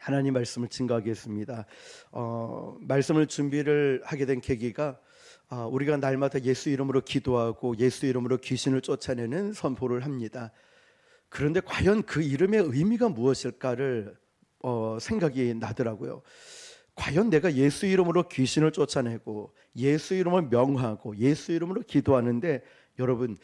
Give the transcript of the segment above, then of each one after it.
하나님 말씀을 증거하겠습니다. 말씀을 준비를 하게 된 계기가 우리가 날마다 예수 이름으로 기도하고 예수 이름으로 귀신을 쫓아내는 선포를 합니다. 그런데 과연 그 이름의 의미가 무엇일까를 생각이 나더라고요. 과연 내가 예수 이름으로 귀신을 쫓아내고 예수 이름을 명하고 예수 이름으로 기도하는데 여러분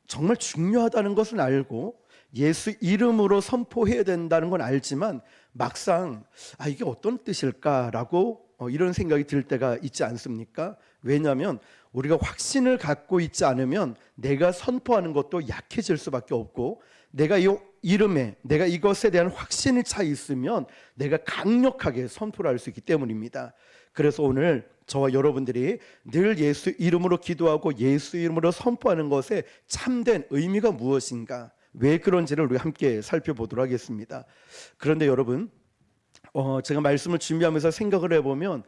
정말 중요하다는 것은 알고 예수 이름으로 선포해야 된다는 건 알지만 막상 이게 어떤 뜻일까라고 이런 생각이 들 때가 있지 않습니까? 왜냐하면 우리가 확신을 갖고 있지 않으면 내가 선포하는 것도 약해질 수밖에 없고, 내가 이 이름에 내가 이것에 대한 확신이 차 있으면 내가 강력하게 선포를 할 수 있기 때문입니다. 그래서 오늘 저와 여러분들이 늘 예수 이름으로 기도하고 예수 이름으로 선포하는 것에 참된 의미가 무엇인가, 왜 그런지를 우리 함께 살펴보도록 하겠습니다. 그런데 여러분, 제가 말씀을 준비하면서 생각을 해보면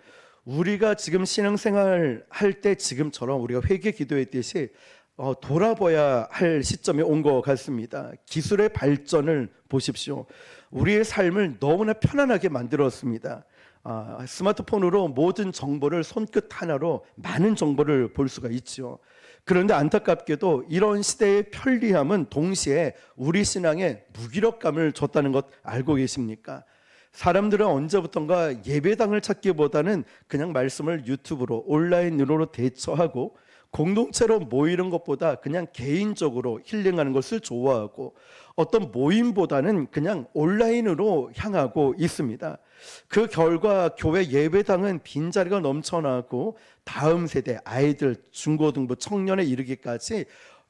우리가 지금 신앙생활 할 때 지금처럼 우리가 회개 기도했듯이 돌아봐야 할 시점이 온 것 같습니다. 기술의 발전을 보십시오. 우리의 삶을 너무나 편안하게 만들었습니다. 스마트폰으로 모든 정보를 손끝 하나로 많은 정보를 볼 수가 있죠. 그런데 안타깝게도 이런 시대의 편리함은 동시에 우리 신앙에 무기력감을 줬다는 것 알고 계십니까? 사람들은 언제부턴가 예배당을 찾기보다는 그냥 말씀을 유튜브로 온라인으로 대처하고 공동체로 모이는 것보다 그냥 개인적으로 힐링하는 것을 좋아하고 어떤 모임보다는 그냥 온라인으로 향하고 있습니다. 그 결과 교회 예배당은 빈자리가 넘쳐나고 다음 세대 아이들, 중고등부, 청년에 이르기까지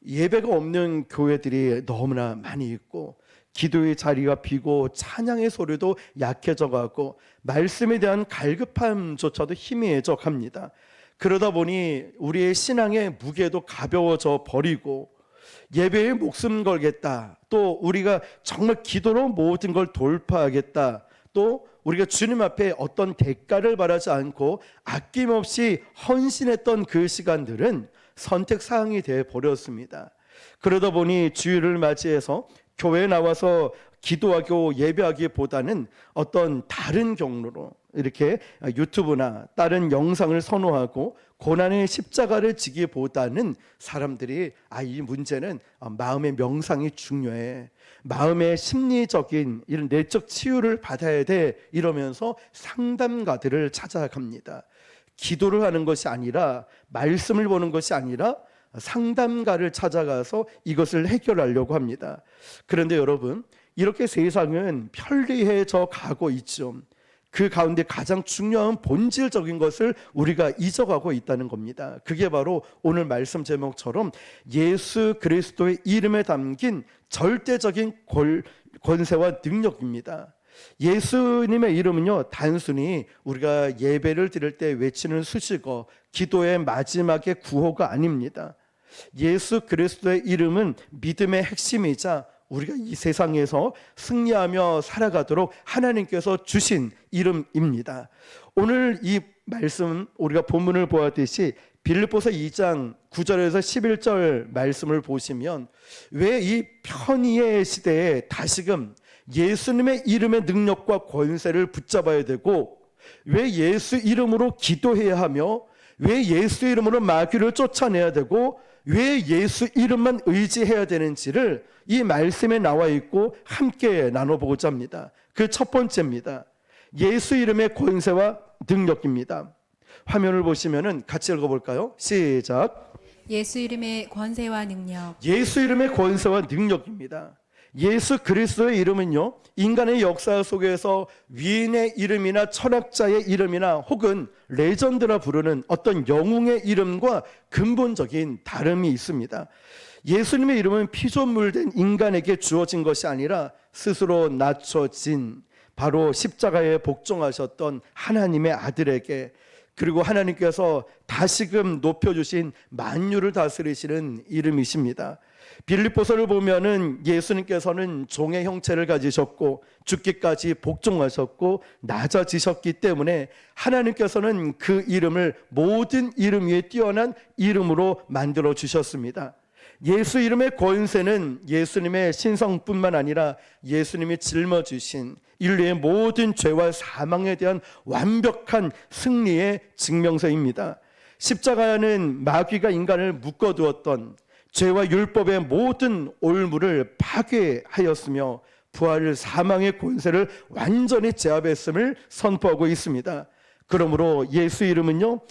예배가 없는 교회들이 너무나 많이 있고, 기도의 자리가 비고 찬양의 소리도 약해져 가고 말씀에 대한 갈급함조차도 희미해져 갑니다. 그러다 보니 우리의 신앙의 무게도 가벼워져 버리고 예배에 목숨 걸겠다, 또 우리가 정말 기도로 모든 걸 돌파하겠다, 또 우리가 주님 앞에 어떤 대가를 바라지 않고 아낌없이 헌신했던 그 시간들은 선택사항이 되어 버렸습니다. 그러다 보니 주일을 맞이해서 교회에 나와서 기도하고 예배하기보다는 어떤 다른 경로로 이렇게 유튜브나 다른 영상을 선호하고 고난의 십자가를 지기보다는 사람들이 이 문제는 마음의 명상이 중요해, 마음의 심리적인 이런 내적 치유를 받아야 돼, 이러면서 상담가들을 찾아갑니다. 기도를 하는 것이 아니라, 말씀을 보는 것이 아니라 상담가를 찾아가서 이것을 해결하려고 합니다. 그런데 여러분, 이렇게 세상은 편리해져 가고 있죠. 그 가운데 가장 중요한 본질적인 것을 우리가 잊어가고 있다는 겁니다. 그게 바로 오늘 말씀 제목처럼 예수 그리스도의 이름에 담긴 절대적인 권세와 능력입니다. 예수님의 이름은요, 단순히 우리가 예배를 드릴 때 외치는 수식어, 기도의 마지막의 구호가 아닙니다. 예수 그리스도의 이름은 믿음의 핵심이자 우리가 이 세상에서 승리하며 살아가도록 하나님께서 주신 이름입니다. 오늘 이 말씀, 우리가 본문을 보았듯이 빌립보서 2장 9절에서 11절 말씀을 보시면 왜 이 편의의 시대에 다시금 예수님의 이름의 능력과 권세를 붙잡아야 되고, 왜 예수 이름으로 기도해야 하며, 왜 예수 이름으로 마귀를 쫓아내야 되고, 왜 예수 이름만 의지해야 되는지를 이 말씀에 나와 있고 함께 나눠보고자 합니다. 그 첫 번째입니다. 예수 이름의 권세와 능력입니다. 화면을 보시면은 같이 읽어볼까요? 시작. 예수 이름의 권세와 능력. 예수 이름의 권세와 능력입니다. 예수 그리스도의 이름은요, 인간의 역사 속에서 위인의 이름이나 철학자의 이름이나 혹은 레전드라 부르는 어떤 영웅의 이름과 근본적인 다름이 있습니다. 예수님의 이름은 피조물된 인간에게 주어진 것이 아니라 스스로 낮춰진, 바로 십자가에 복종하셨던 하나님의 아들에게, 그리고 하나님께서 다시금 높여주신 만유를 다스리시는 이름이십니다. 빌립보서를 보면은 예수님께서는 종의 형체를 가지셨고 죽기까지 복종하셨고 낮아지셨기 때문에 하나님께서는 그 이름을 모든 이름 위에 뛰어난 이름으로 만들어 주셨습니다. 예수 이름의 권세는 예수님의 신성뿐만 아니라 예수님이 짊어지신 인류의 모든 죄와 사망에 대한 완벽한 승리의 증명서입니다. 십자가는 마귀가 인간을 묶어두었던 죄와 율법의 모든 올무를 파괴하였으며 부활 사망의 권세를 완전히 제압했음을 선포하고 있습니다. 그러므로 예수 이름은요,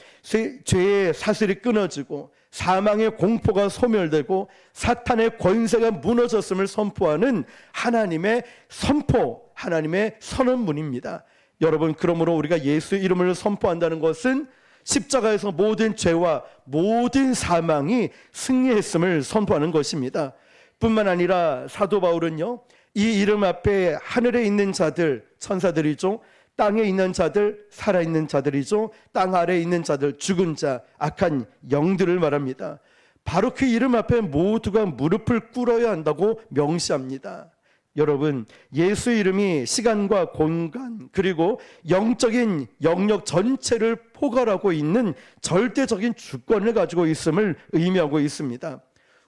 죄의 사슬이 끊어지고 사망의 공포가 소멸되고 사탄의 권세가 무너졌음을 선포하는 하나님의 선포, 하나님의 선언문입니다. 여러분, 그러므로 우리가 예수 이름을 선포한다는 것은 십자가에서 모든 죄와 모든 사망이 승리했음을 선포하는 것입니다. 뿐만 아니라 사도 바울은요, 이 이름 앞에 하늘에 있는 자들, 천사들이죠, 땅에 있는 자들, 살아있는 자들이죠, 땅 아래에 있는 자들, 죽은 자, 악한 영들을 말합니다. 바로 그 이름 앞에 모두가 무릎을 꿇어야 한다고 명시합니다. 여러분, 예수 이름이 시간과 공간 그리고 영적인 영역 전체를 포괄하고 있는 절대적인 주권을 가지고 있음을 의미하고 있습니다.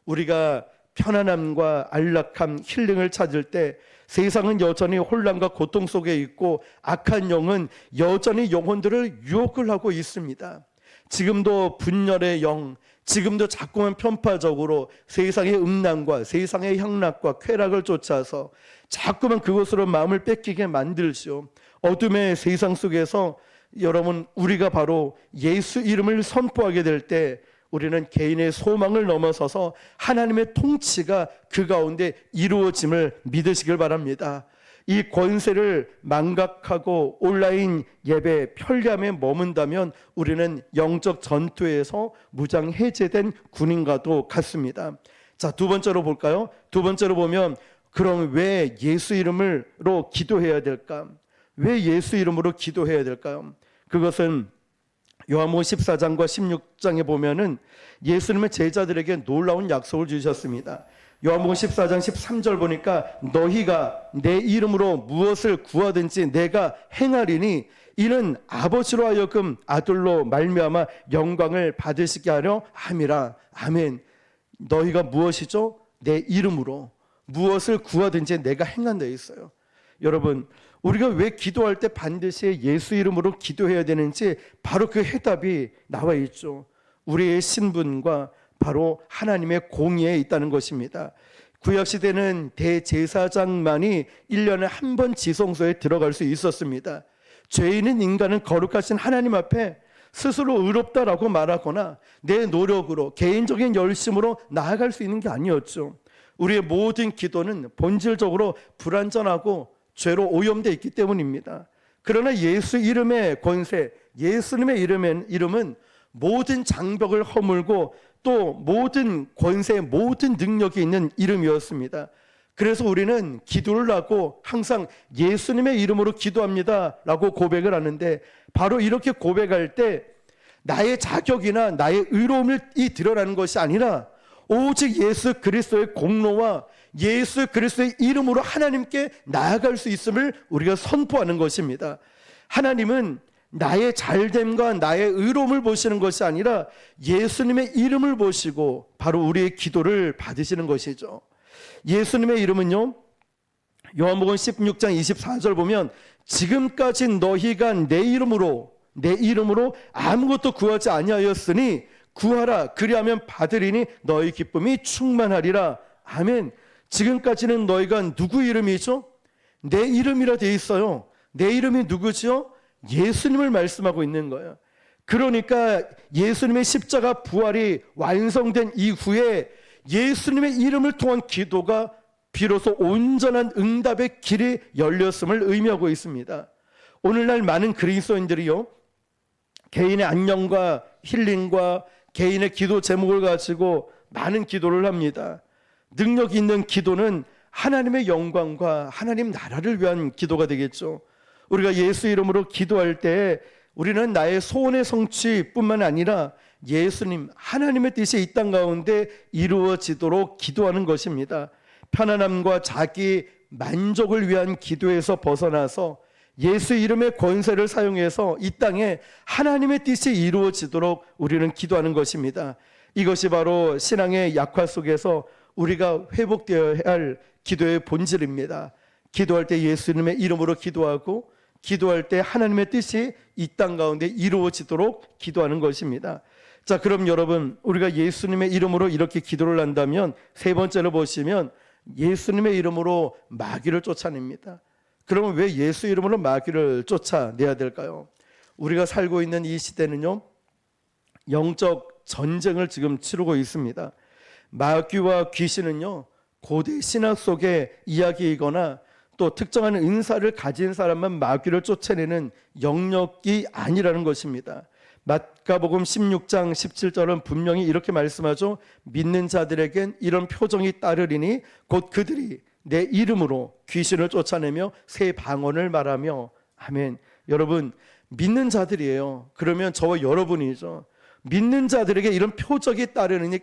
우리가 편안함과 안락함, 힐링을 찾을 때 세상은 여전히 혼란과 고통 속에 있고 악한 영은 여전히 영혼들을 유혹을 하고 있습니다. 지금도 분열의 영, 지금도 자꾸만 편파적으로 세상의 음란과 세상의 향락과 쾌락을 쫓아서 자꾸만 그것으로 마음을 뺏기게 만들죠. 어둠의 세상 속에서 여러분, 우리가 바로 예수 이름을 선포하게 될 때 우리는 개인의 소망을 넘어서서 하나님의 통치가 그 가운데 이루어짐을 믿으시길 바랍니다. 이 권세를 망각하고 온라인 예배 편리함에 머문다면 우리는 영적 전투에서 무장 해제된 군인과도 같습니다. 자, 두 번째로 볼까요? 두 번째로 보면, 그럼 왜 예수 이름으로 기도해야 될까? 왜 예수 이름으로 기도해야 될까요? 그것은 요한복음 14장과 16장에 보면은 예수님은 제자들에게 놀라운 약속을 주셨습니다. 요한복음 14장 13절 보니까 너희가 내 이름으로 무엇을 구하든지 내가 행하리니 이는 아버지로 하여금 아들로 말미암아 영광을 받으시게 하려 함이라. 아멘. 너희가 무엇이죠? 내 이름으로 무엇을 구하든지 내가 행한다 했어요. 여러분, 우리가 왜 기도할 때 반드시 예수 이름으로 기도해야 되는지 바로 그 해답이 나와 있죠. 우리의 신분과 바로 하나님의 공의에 있다는 것입니다. 구약시대는 대제사장만이 1년에 한 번 지성소에 들어갈 수 있었습니다. 죄 있는 인간은 거룩하신 하나님 앞에 스스로 의롭다라고 말하거나 내 노력으로 개인적인 열심으로 나아갈 수 있는 게 아니었죠. 우리의 모든 기도는 본질적으로 불완전하고 죄로 오염되어 있기 때문입니다. 그러나 예수 이름의 권세, 예수님의 이름은 모든 장벽을 허물고 또 모든 권세, 모든 능력이 있는 이름이었습니다. 그래서 우리는 기도를 하고 항상 예수님의 이름으로 기도합니다 라고 고백을 하는데, 바로 이렇게 고백할 때 나의 자격이나 나의 의로움이 드러나는 것이 아니라 오직 예수 그리스도의 공로와 예수 그리스도의 이름으로 하나님께 나아갈 수 있음을 우리가 선포하는 것입니다. 하나님은 나의 잘됨과 나의 의로움을 보시는 것이 아니라 예수님의 이름을 보시고 바로 우리의 기도를 받으시는 것이죠. 예수님의 이름은요, 요한복음 16장 24절 보면 지금까지 너희가 내 이름으로 아무것도 구하지 아니하였으니 구하라 그리하면 받으리니 너희 기쁨이 충만하리라. 아멘. 지금까지는 너희가 누구 이름이죠? 내 이름이라 되어 있어요. 내 이름이 누구죠? 예수님을 말씀하고 있는 거예요. 그러니까 예수님의 십자가 부활이 완성된 이후에 예수님의 이름을 통한 기도가 비로소 온전한 응답의 길이 열렸음을 의미하고 있습니다. 오늘날 많은 그리스도인들이요, 개인의 안녕과 힐링과 개인의 기도 제목을 가지고 많은 기도를 합니다. 능력 있는 기도는 하나님의 영광과 하나님 나라를 위한 기도가 되겠죠. 우리가 예수 이름으로 기도할 때 우리는 나의 소원의 성취뿐만 아니라 예수님, 하나님의 뜻이 이 땅 가운데 이루어지도록 기도하는 것입니다. 편안함과 자기 만족을 위한 기도에서 벗어나서 예수 이름의 권세를 사용해서 이 땅에 하나님의 뜻이 이루어지도록 우리는 기도하는 것입니다. 이것이 바로 신앙의 약화 속에서 우리가 회복되어야 할 기도의 본질입니다. 기도할 때 예수님의 이름으로 기도하고 기도할 때 하나님의 뜻이 이 땅 가운데 이루어지도록 기도하는 것입니다. 자, 그럼 여러분, 우리가 예수님의 이름으로 이렇게 기도를 한다면 세 번째로 보시면 예수님의 이름으로 마귀를 쫓아냅니다. 그러면 왜 예수 이름으로 마귀를 쫓아내야 될까요? 우리가 살고 있는 이 시대는요, 영적 전쟁을 지금 치르고 있습니다. 마귀와 귀신은요, 고대 신학 속의 이야기이거나 또 특정한 은사를 가진 사람만 마귀를 쫓아내는 영역이 아니라는 것입니다. 마가복음 16장 17절은 분명히 이렇게 말씀하죠. 믿는 자들에겐 이런 표정이 따르리니 곧 그들이 내 이름으로 귀신을 쫓아내며 새 방언을 말하며. 아멘. 여러분, 믿는 자들이에요. 그러면 저와 여러분이죠. 믿는 자들에게 이런 표적이 따르니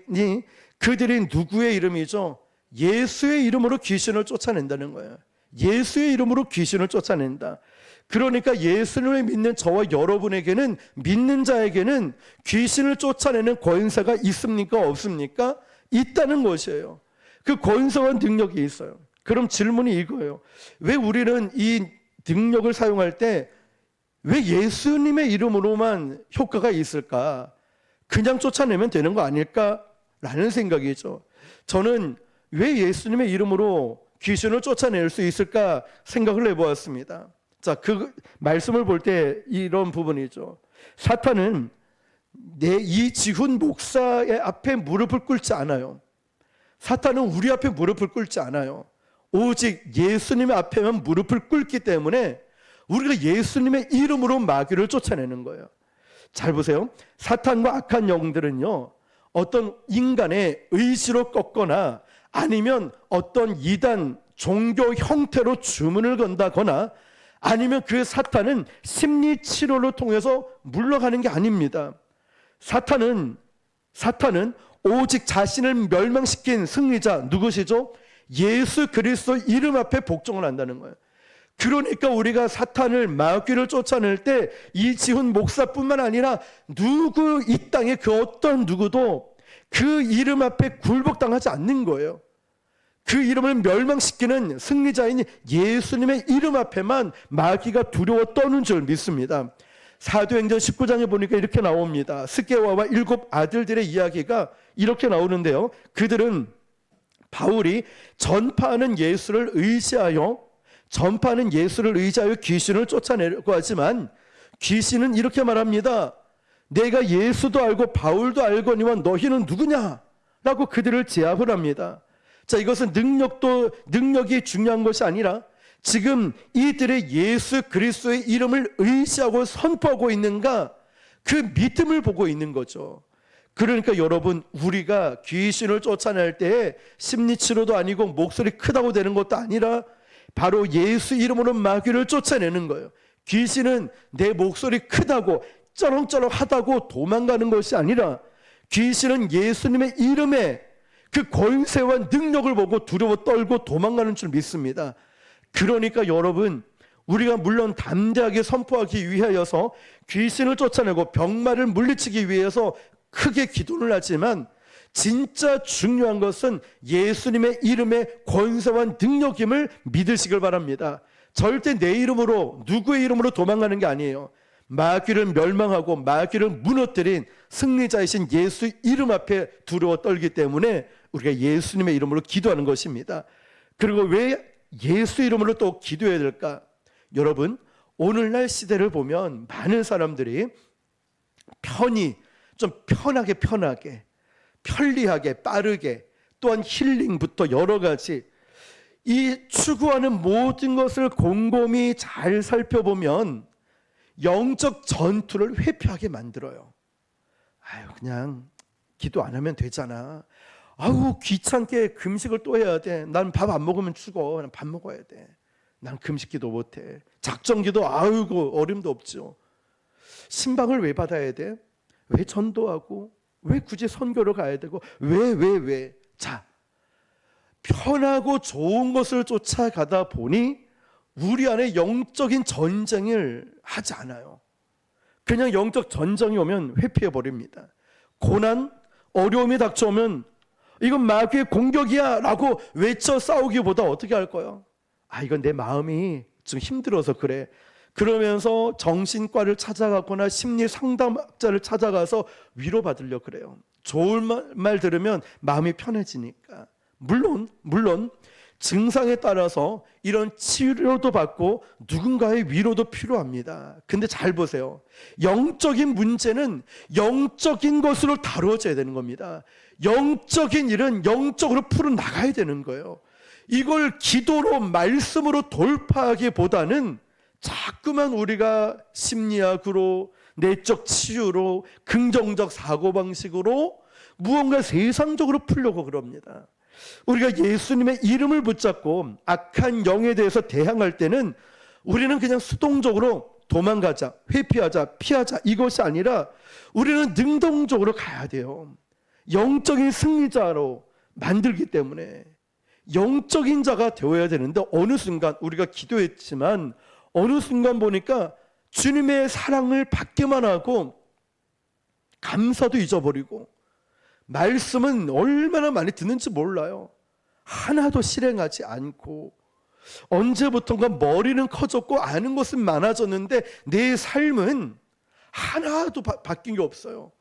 그들이 누구의 이름이죠? 예수의 이름으로 귀신을 쫓아낸다는 거예요. 예수의 이름으로 귀신을 쫓아낸다. 그러니까 예수님을 믿는 저와 여러분에게는, 믿는 자에게는 귀신을 쫓아내는 권세가 있습니까? 없습니까? 있다는 것이에요. 그 권세와 능력이 있어요. 그럼 질문이 이거예요. 왜 우리는 이 능력을 사용할 때 왜 예수님의 이름으로만 효과가 있을까? 그냥 쫓아내면 되는 거 아닐까라는 생각이죠. 저는 왜 예수님의 이름으로 귀신을 쫓아낼 수 있을까 생각을 해보았습니다. 자, 그 말씀을 볼 때 이런 부분이죠. 사탄은 내 이지훈 목사의 앞에 무릎을 꿇지 않아요. 사탄은 우리 앞에 무릎을 꿇지 않아요. 오직 예수님의 앞에만 무릎을 꿇기 때문에 우리가 예수님의 이름으로 마귀를 쫓아내는 거예요. 잘 보세요. 사탄과 악한 영들은요, 어떤 인간의 의지로 꺾거나 아니면 어떤 이단 종교 형태로 주문을 건다거나 아니면 그 사탄은 심리 치료를 통해서 물러가는 게 아닙니다. 사탄은 오직 자신을 멸망시킨 승리자 누구시죠? 예수 그리스도 이름 앞에 복종을 한다는 거예요. 그러니까 우리가 사탄을, 마귀를 쫓아낼 때 이지훈 목사뿐만 아니라 누구 이 땅에 그 어떤 누구도 그 이름 앞에 굴복당하지 않는 거예요. 그 이름을 멸망시키는 승리자인 예수님의 이름 앞에만 마귀가 두려워 떠는 줄 믿습니다. 사도행전 19장에 보니까 이렇게 나옵니다. 스게와와 7 아들들의 이야기가 이렇게 나오는데요. 그들은 바울이 전파하는 예수를 의지하여 귀신을 쫓아내려고 하지만 귀신은 이렇게 말합니다. 내가 예수도 알고 바울도 알거니와 너희는 누구냐? 라고 그들을 제압을 합니다. 자, 이것은 능력이 중요한 것이 아니라 지금 이들의 예수 그리스도의 이름을 의지하고 선포하고 있는가, 그 믿음을 보고 있는 거죠. 그러니까 여러분, 우리가 귀신을 쫓아낼 때 심리치료도 아니고 목소리 크다고 되는 것도 아니라 바로 예수 이름으로 마귀를 쫓아내는 거예요. 귀신은 내 목소리 크다고 쩌렁쩌렁하다고 도망가는 것이 아니라 귀신은 예수님의 이름에 그 권세와 능력을 보고 두려워 떨고 도망가는 줄 믿습니다. 그러니까 여러분, 우리가 물론 담대하게 선포하기 위하여서 귀신을 쫓아내고 병마를 물리치기 위해서 크게 기도를 하지만 진짜 중요한 것은 예수님의 이름의 권세와 능력임을 믿으시길 바랍니다. 절대 내 이름으로, 누구의 이름으로 도망가는 게 아니에요. 마귀를 멸망하고 마귀를 무너뜨린 승리자이신 예수 이름 앞에 두려워 떨기 때문에 우리가 예수님의 이름으로 기도하는 것입니다. 그리고 왜 예수 이름으로 또 기도해야 될까? 여러분, 오늘날 시대를 보면 많은 사람들이 좀 편하게 편리하게 빠르게, 또한 힐링부터 여러 가지 이 추구하는 모든 것을 곰곰이 잘 살펴보면 영적 전투를 회피하게 만들어요. 그냥 기도 안 하면 되잖아. 귀찮게 금식을 또 해야 돼. 난 밥 안 먹으면 죽어. 난 밥 먹어야 돼. 난 금식 기도 못 해. 작정 기도 어림도 없죠. 신방을 왜 받아야 돼? 왜 전도하고? 왜 굳이 선교로 가야 되고? 왜? 자, 편하고 좋은 것을 쫓아가다 보니 우리 안에 영적인 전쟁을 하지 않아요. 그냥 영적 전쟁이 오면 회피해 버립니다. 고난, 어려움이 닥쳐오면 이건 마귀의 공격이야 라고 외쳐 싸우기보다 어떻게 할 거예요? 이건 내 마음이 좀 힘들어서 그래. 그러면서 정신과를 찾아가거나 심리 상담자를 찾아가서 위로받으려고 그래요. 좋은 말 들으면 마음이 편해지니까. 물론 증상에 따라서 이런 치료도 받고 누군가의 위로도 필요합니다. 근데 잘 보세요. 영적인 문제는 영적인 것으로 다루어져야 되는 겁니다. 영적인 일은 영적으로 풀어나가야 되는 거예요. 이걸 기도로 말씀으로 돌파하기보다는 자꾸만 우리가 심리학으로 내적 치유로 긍정적 사고방식으로 무언가 세상적으로 풀려고 그럽니다. 우리가 예수님의 이름을 붙잡고 악한 영에 대해서 대항할 때는 우리는 그냥 수동적으로 도망가자, 회피하자, 피하자 이것이 아니라 우리는 능동적으로 가야 돼요. 영적인 승리자로 만들기 때문에 영적인 자가 되어야 되는데 어느 순간 우리가 기도했지만 어느 순간 보니까 주님의 사랑을 받기만 하고 감사도 잊어버리고 말씀은 얼마나 많이 듣는지 몰라요. 하나도 실행하지 않고 언제부턴가 머리는 커졌고 아는 것은 많아졌는데 내 삶은 하나도 바뀐 게 없어요.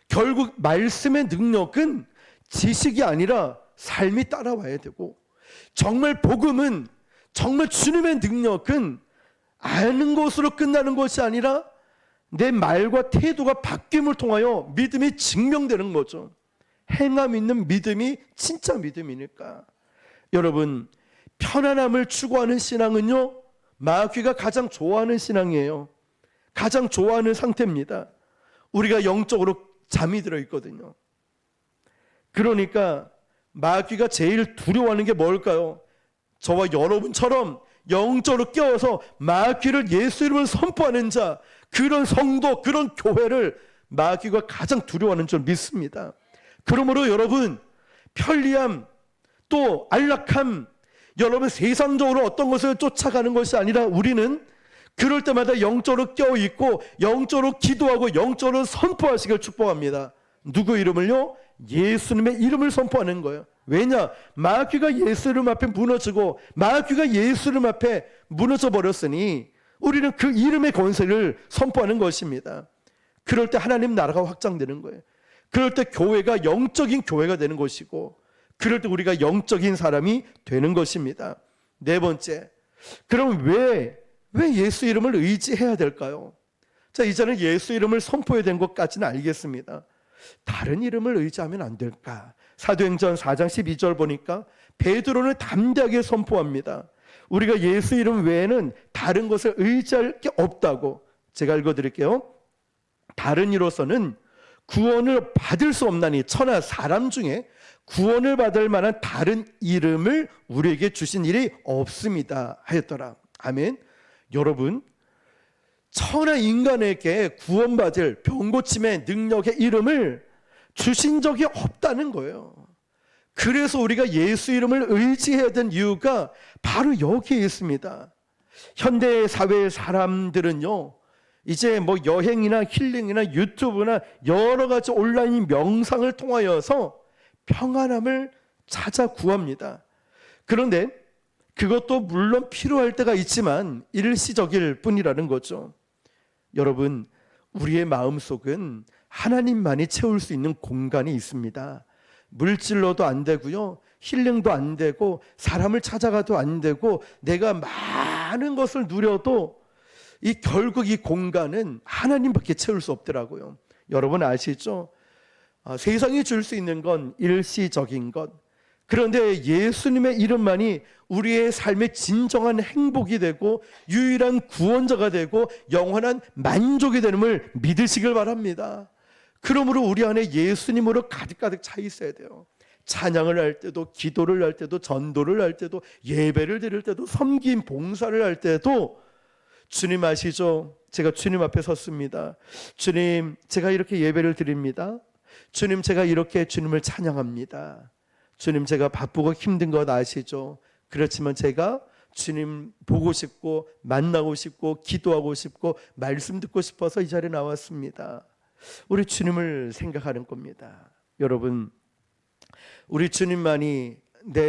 결국 말씀의 능력은 지식이 아니라 삶이 따라와야 되고 정말 복음은 정말 주님의 능력은 아는 것으로 끝나는 것이 아니라 내 말과 태도가 바뀜을 통하여 믿음이 증명되는 거죠. 행함 있는 믿음이 진짜 믿음이니까. 여러분, 편안함을 추구하는 신앙은요, 마귀가 가장 좋아하는 신앙이에요. 가장 좋아하는 상태입니다. 우리가 영적으로 잠이 들어 있거든요. 그러니까 마귀가 제일 두려워하는 게 뭘까요? 저와 여러분처럼 영적으로 깨워서 마귀를 예수 이름을 선포하는 자, 그런 성도, 그런 교회를 마귀가 가장 두려워하는 줄 믿습니다. 그러므로 여러분, 편리함 또 안락함, 여러분 세상적으로 어떤 것을 쫓아가는 것이 아니라 우리는 그럴 때마다 영적으로 깨어있고 영적으로 기도하고 영적으로 선포하시길 축복합니다. 누구 이름을요? 예수님의 이름을 선포하는 거예요. 왜냐? 마귀가 예수 이름 앞에 무너지고 마귀가 예수 이름 앞에 무너져 버렸으니 우리는 그 이름의 권세를 선포하는 것입니다. 그럴 때 하나님 나라가 확장되는 거예요. 그럴 때 교회가 영적인 교회가 되는 것이고 그럴 때 우리가 영적인 사람이 되는 것입니다. 네 번째, 그럼 왜 예수 이름을 의지해야 될까요? 자, 이제는 예수 이름을 선포해야 된 것까지는 알겠습니다. 다른 이름을 의지하면 안 될까? 사도행전 4장 12절 보니까 베드로는 담대하게 선포합니다. 우리가 예수 이름 외에는 다른 것을 의지할 게 없다고. 제가 읽어드릴게요. 다른 이로서는 구원을 받을 수 없나니 천하 사람 중에 구원을 받을 만한 다른 이름을 우리에게 주신 일이 없습니다 하였더라. 아멘. 여러분, 천하 인간에게 구원받을 병고침의 능력의 이름을 주신 적이 없다는 거예요. 그래서 우리가 예수 이름을 의지해야 된 이유가 바로 여기에 있습니다. 현대 사회의 사람들은요, 이제 뭐 여행이나 힐링이나 유튜브나 여러 가지 온라인 명상을 통하여서 평안함을 찾아 구합니다. 그런데 그것도 물론 필요할 때가 있지만 일시적일 뿐이라는 거죠. 여러분, 우리의 마음속은 하나님만이 채울 수 있는 공간이 있습니다. 물질로도 안 되고요, 힐링도 안 되고 사람을 찾아가도 안 되고 내가 많은 것을 누려도 결국 이 공간은 하나님밖에 채울 수 없더라고요. 여러분 아시죠? 세상이 줄 수 있는 건 일시적인 것. 그런데 예수님의 이름만이 우리의 삶의 진정한 행복이 되고 유일한 구원자가 되고 영원한 만족이 되는을 믿으시길 바랍니다. 그러므로 우리 안에 예수님으로 가득가득 차 있어야 돼요. 찬양을 할 때도, 기도를 할 때도, 전도를 할 때도, 예배를 드릴 때도, 섬김 봉사를 할 때도 주님 아시죠? 제가 주님 앞에 섰습니다. 주님, 제가 이렇게 예배를 드립니다. 주님, 제가 이렇게 주님을 찬양합니다. 주님, 제가 바쁘고 힘든 것 아시죠? 그렇지만 제가 주님 보고 싶고 만나고 싶고 기도하고 싶고 말씀 듣고 싶어서 이 자리에 나왔습니다. 우리 주님을 생각하는 겁니다. 여러분, 우리 주님만이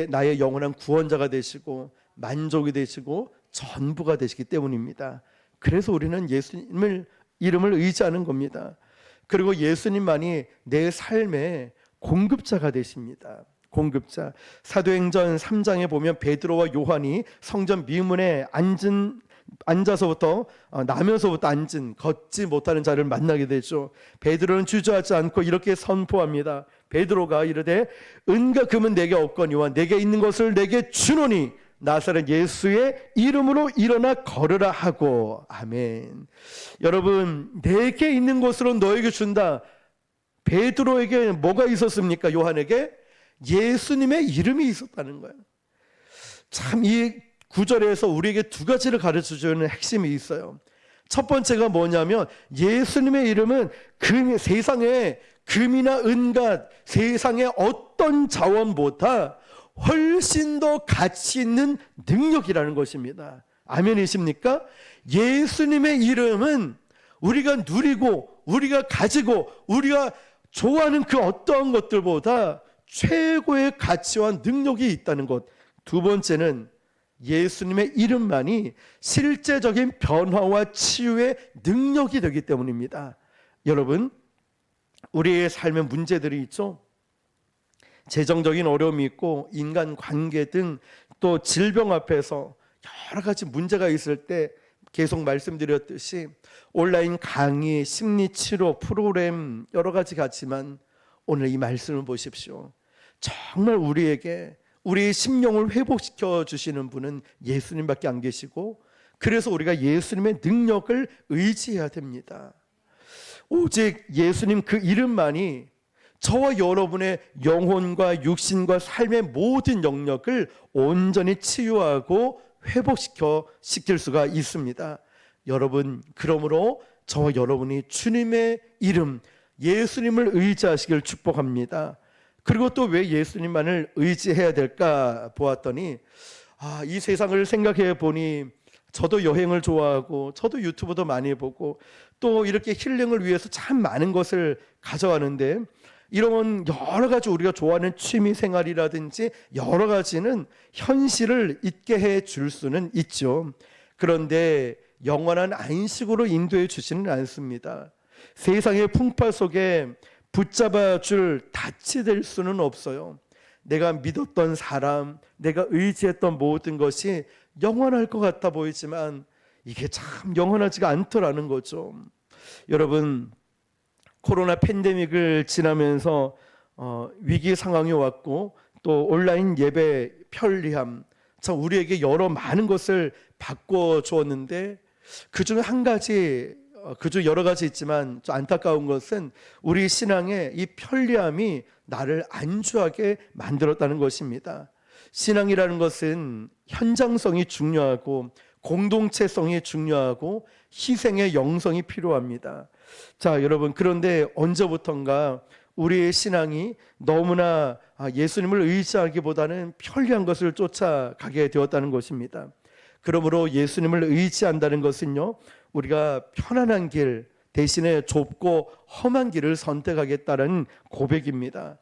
나의 영원한 구원자가 되시고 만족이 되시고 전부가 되시기 때문입니다. 그래서 우리는 예수님을 이름을 의지하는 겁니다. 그리고 예수님만이 내 삶의 공급자가 되십니다. 공급자. 사도행전 3장에 보면 베드로와 요한이 성전 미문에 앉아서부터 나면서부터 앉은 걷지 못하는 자를 만나게 되죠. 베드로는 주저하지 않고 이렇게 선포합니다. 베드로가 이르되 은과 금은 내게 없거니와 내게 있는 것을 내게 주노니 나사렛 예수의 이름으로 일어나 걸으라 하고. 아멘. 여러분, 내게 있는 것으로 너에게 준다. 베드로에게 뭐가 있었습니까? 요한에게 예수님의 이름이 있었다는 거예요. 참 이 구절에서 우리에게 두 가지를 가르쳐주는 핵심이 있어요. 첫 번째가 뭐냐면 예수님의 이름은 세상에 금이나 은과 세상의 어떤 자원보다 훨씬 더 가치 있는 능력이라는 것입니다. 아멘이십니까? 예수님의 이름은 우리가 누리고 우리가 가지고 우리가 좋아하는 그 어떠한 것들보다 최고의 가치와 능력이 있다는 것. 두 번째는 예수님의 이름만이 실제적인 변화와 치유의 능력이 되기 때문입니다. 여러분, 우리의 삶에 문제들이 있죠. 재정적인 어려움이 있고 인간관계 등 또 질병 앞에서 여러 가지 문제가 있을 때 계속 말씀드렸듯이 온라인 강의, 심리치료 프로그램 여러 가지 같지만 오늘 이 말씀을 보십시오. 정말 우리에게 우리의 심령을 회복시켜 주시는 분은 예수님밖에 안 계시고, 그래서 우리가 예수님의 능력을 의지해야 됩니다. 오직 예수님 그 이름만이 저와 여러분의 영혼과 육신과 삶의 모든 영역을 온전히 치유하고 회복시킬 수가 있습니다. 여러분, 그러므로 저와 여러분이 주님의 이름 예수님을 의지하시길 축복합니다. 그리고 또 왜 예수님만을 의지해야 될까 보았더니 이 세상을 생각해 보니 저도 여행을 좋아하고 저도 유튜브도 많이 보고 또 이렇게 힐링을 위해서 참 많은 것을 가져가는데, 이런 여러 가지 우리가 좋아하는 취미 생활이라든지 여러 가지는 현실을 잊게 해 줄 수는 있죠. 그런데 영원한 안식으로 인도해 주지는 않습니다. 세상의 풍파 속에 붙잡아 줄 닻이 될 수는 없어요. 내가 믿었던 사람, 내가 의지했던 모든 것이 영원할 것 같아 보이지만 이게 참 영원하지가 않더라는 거죠. 여러분, 코로나 팬데믹을 지나면서 위기 상황이 왔고 또 온라인 예배 편리함, 참 우리에게 여러 많은 것을 바꿔 주었는데 그중 한 가지, 그중 여러 가지 있지만 좀 안타까운 것은 우리 신앙의 이 편리함이 나를 안주하게 만들었다는 것입니다. 신앙이라는 것은 현장성이 중요하고 공동체성이 중요하고 희생의 영성이 필요합니다. 자, 여러분, 그런데 언제부턴가 우리의 신앙이 너무나 예수님을 의지하기보다는 편리한 것을 쫓아가게 되었다는 것입니다. 그러므로 예수님을 의지한다는 것은요, 우리가 편안한 길 대신에 좁고 험한 길을 선택하겠다는 고백입니다.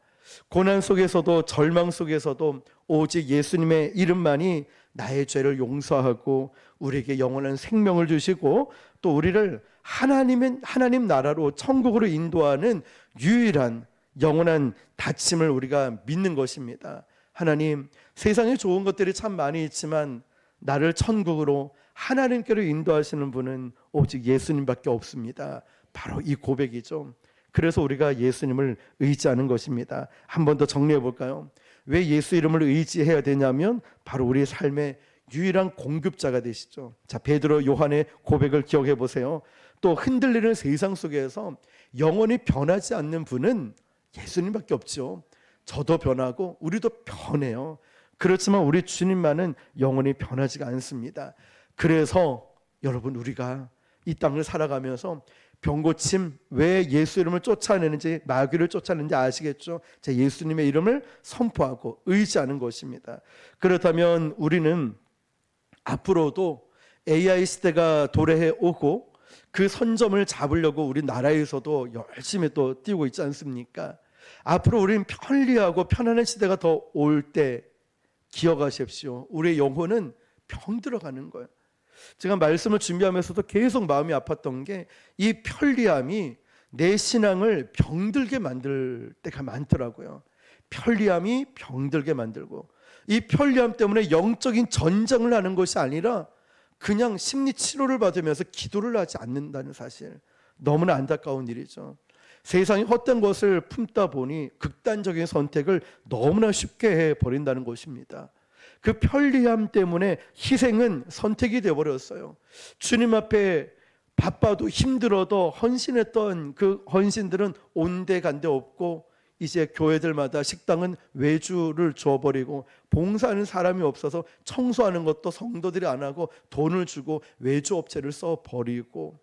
고난 속에서도 절망 속에서도 오직 예수님의 이름만이 나의 죄를 용서하고 우리에게 영원한 생명을 주시고 또 우리를 하나님 나라로 천국으로 인도하는 유일한 영원한 닫힘을 우리가 믿는 것입니다. 하나님, 세상에 좋은 것들이 참 많이 있지만 나를 천국으로 하나님께로 인도하시는 분은 오직 예수님밖에 없습니다. 바로 이 고백이죠. 그래서 우리가 예수님을 의지하는 것입니다. 한 번 더 정리해 볼까요? 왜 예수 이름을 의지해야 되냐면 바로 우리의 삶의 유일한 공급자가 되시죠. 자, 베드로 요한의 고백을 기억해 보세요. 또 흔들리는 세상 속에서 영원히 변하지 않는 분은 예수님밖에 없죠. 저도 변하고 우리도 변해요. 그렇지만 우리 주님만은 영원히 변하지가 않습니다. 그래서 여러분, 우리가 이 땅을 살아가면서 병고침 왜 예수 이름을 쫓아내는지, 마귀를 쫓아내는지 아시겠죠? 제 예수님의 이름을 선포하고 의지하는 것입니다. 그렇다면 우리는 앞으로도 AI 시대가 도래해 오고 그 선점을 잡으려고 우리 나라에서도 열심히 또 뛰고 있지 않습니까? 앞으로 우리는 편리하고 편안한 시대가 더 올 때 기억하십시오. 우리의 영혼은 병 들어가는 거예요. 제가 말씀을 준비하면서도 계속 마음이 아팠던 게 이 편리함이 내 신앙을 병들게 만들 때가 많더라고요. 편리함이 병들게 만들고, 이 편리함 때문에 영적인 전쟁을 하는 것이 아니라 그냥 심리 치료를 받으면서 기도를 하지 않는다는 사실, 너무나 안타까운 일이죠. 세상이 헛된 것을 품다 보니 극단적인 선택을 너무나 쉽게 해버린다는 것입니다. 그 편리함 때문에 희생은 선택이 되어버렸어요. 주님 앞에 바빠도 힘들어도 헌신했던 그 헌신들은 온데간데 없고, 이제 교회들마다 식당은 외주를 줘버리고, 봉사하는 사람이 없어서 청소하는 것도 성도들이 안 하고 돈을 주고 외주업체를 써버리고,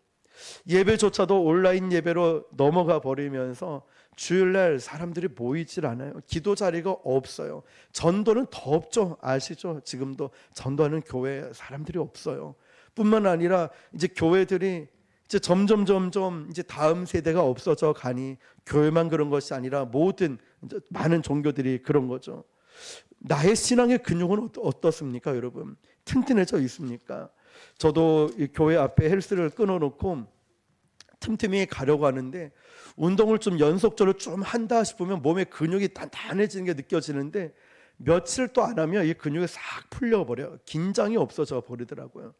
예배조차도 온라인 예배로 넘어가 버리면서 주일날 사람들이 모이질 않아요. 기도 자리가 없어요. 전도는 더 없죠. 아시죠? 지금도 전도하는 교회 사람들이 없어요. 뿐만 아니라 이제 교회들이 이제 점점 이제 다음 세대가 없어져 가니, 교회만 그런 것이 아니라 모든 이제 많은 종교들이 그런 거죠. 나의 신앙의 근육은 어떻습니까, 여러분? 튼튼해져 있습니까? 저도 이 교회 앞에 헬스를 끊어놓고 틈틈이 가려고 하는데, 운동을 좀 연속적으로 좀 한다 싶으면 몸에 근육이 단단해지는 게 느껴지는데, 며칠 또 안 하면 이 근육이 싹 풀려버려요. 긴장이 없어져 버리더라고요.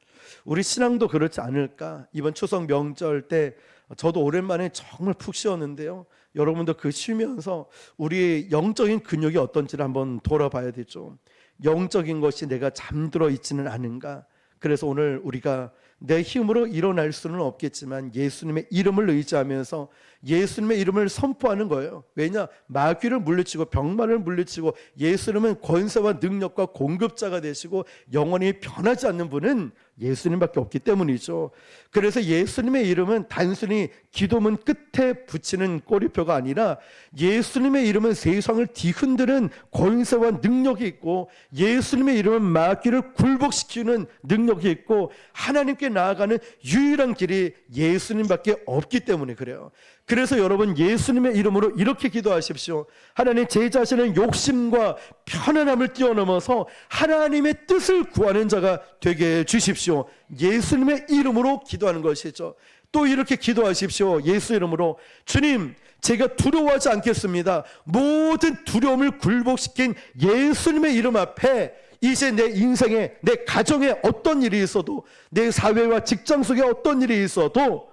우리 신앙도 그렇지 않을까? 이번 추석 명절 때 저도 오랜만에 정말 푹 쉬었는데요, 여러분도 그 쉬면서 우리의 영적인 근육이 어떤지를 한번 돌아봐야 되죠. 영적인 것이 내가 잠들어 있지는 않은가? 그래서 오늘 우리가 내 힘으로 일어날 수는 없겠지만 예수님의 이름을 의지하면서 예수님의 이름을 선포하는 거예요. 왜냐? 마귀를 물리치고 병마를 물리치고, 예수님은 권세와 능력과 공급자가 되시고 영원히 변하지 않는 분은 예수님밖에 없기 때문이죠. 그래서 예수님의 이름은 단순히 기도문 끝에 붙이는 꼬리표가 아니라, 예수님의 이름은 세상을 뒤흔드는 권세와 능력이 있고, 예수님의 이름은 마귀를 굴복시키는 능력이 있고, 하나님께 나아가는 유일한 길이 예수님밖에 없기 때문에 그래요. 그래서 여러분, 예수님의 이름으로 이렇게 기도하십시오. 하나님, 제 자신의 욕심과 편안함을 뛰어넘어서 하나님의 뜻을 구하는 자가 되게 해주십시오. 예수님의 이름으로 기도하는 것이죠. 또 이렇게 기도하십시오. 예수 이름으로, 주님, 제가 두려워하지 않겠습니다. 모든 두려움을 굴복시킨 예수님의 이름 앞에 이제 내 인생에, 내 가정에 어떤 일이 있어도, 내 사회와 직장 속에 어떤 일이 있어도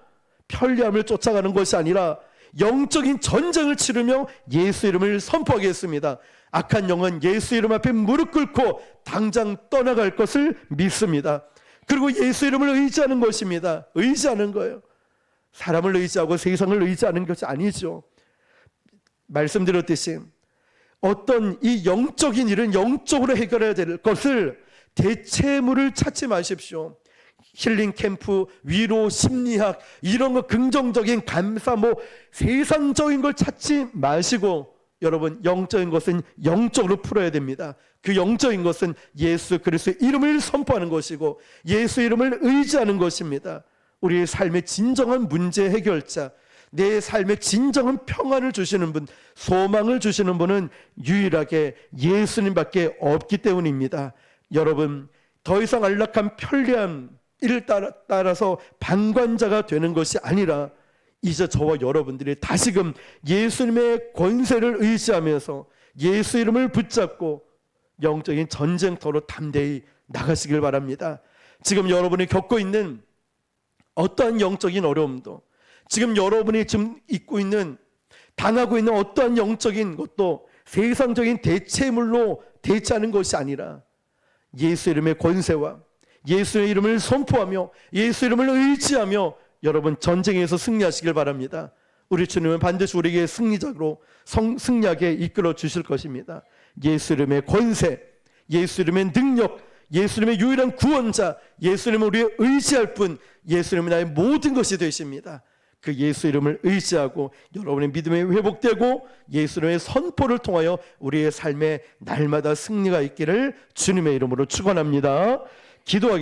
편리함을 쫓아가는 것이 아니라 영적인 전쟁을 치르며 예수 이름을 선포하겠습니다. 악한 영은 예수 이름 앞에 무릎 꿇고 당장 떠나갈 것을 믿습니다. 그리고 예수 이름을 의지하는 것입니다. 의지하는 거예요. 사람을 의지하고 세상을 의지하는 것이 아니죠. 말씀드렸듯이 어떤 이 영적인 일은 영적으로 해결해야 될 것을 대체물을 찾지 마십시오. 힐링 캠프, 위로, 심리학, 이런 거 긍정적인 감사, 세상적인 걸 찾지 마시고, 여러분, 영적인 것은 영적으로 풀어야 됩니다. 그 영적인 것은 예수 그리스도의 이름을 선포하는 것이고 예수 이름을 의지하는 것입니다. 우리의 삶의 진정한 문제 해결자, 내 삶의 진정한 평안을 주시는 분, 소망을 주시는 분은 유일하게 예수님밖에 없기 때문입니다. 여러분, 더 이상 안락한 편리함 이를 따라서 방관자가 되는 것이 아니라, 이제 저와 여러분들이 다시금 예수님의 권세를 의지하면서 예수 이름을 붙잡고 영적인 전쟁터로 담대히 나가시길 바랍니다. 지금 여러분이 겪고 있는 어떠한 영적인 어려움도, 지금 여러분이 지금 당하고 있는 어떠한 영적인 것도 세상적인 대체물로 대체하는 것이 아니라, 예수 이름의 권세와 예수의 이름을 선포하며 예수 이름을 의지하며 여러분 전쟁에서 승리하시길 바랍니다. 우리 주님은 반드시 우리에게 승리하게 이끌어 주실 것입니다. 예수 이름의 권세, 예수 이름의 능력, 예수 이름의 유일한 구원자, 예수 이름은 우리의 의지할 분, 예수 이름은 나의 모든 것이 되십니다. 그 예수 이름을 의지하고 여러분의 믿음이 회복되고 예수 이름의 선포를 통하여 우리의 삶에 날마다 승리가 있기를 주님의 이름으로 축원합니다. 기도하겠습니다.